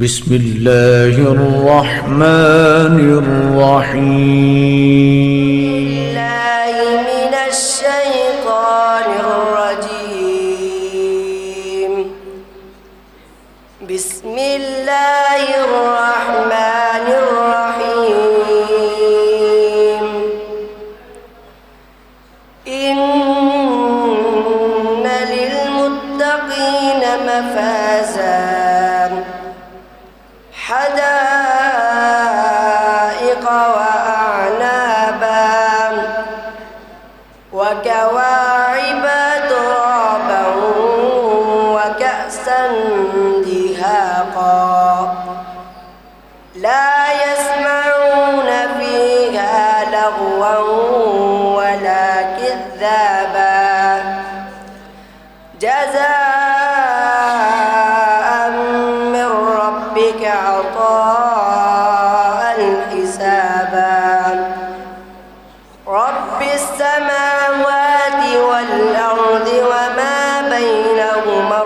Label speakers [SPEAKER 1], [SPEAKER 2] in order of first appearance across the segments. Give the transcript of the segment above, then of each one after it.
[SPEAKER 1] بسم الله الرحمن الرحيم.
[SPEAKER 2] بالله من الشيطان الرجيم. بسم الله الرحمن الرحيم. إن للمتقين مفازا حدائق وأعنابا وكواعب ترابا وكأسا دهاقا لا يسمعون فيها لغوا ولا كذابا جزاء من ربك عطاء حسابا رب السماوات والأرض وما بينهما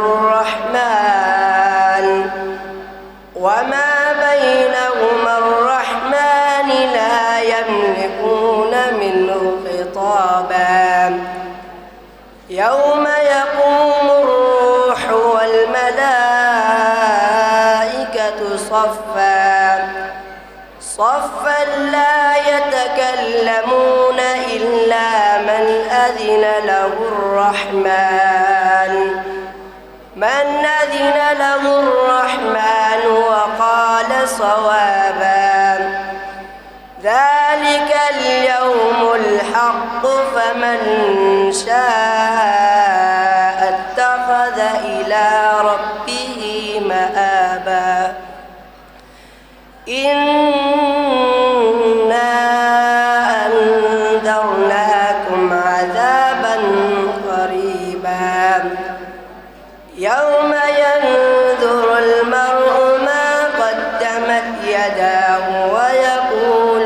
[SPEAKER 2] الرحمن لا يملكون منه خطابا يوم يقوم الروح والملائكة صفا لا يتكلمون إلا من أذن له الرحمن وقال صوابا ذلك اليوم الحق فمن شاء اتخذ إلى ربه مآبا إنا أنذرناكم عذابا قريبا يوم ينظر المرء ما قدمت يداه ويقول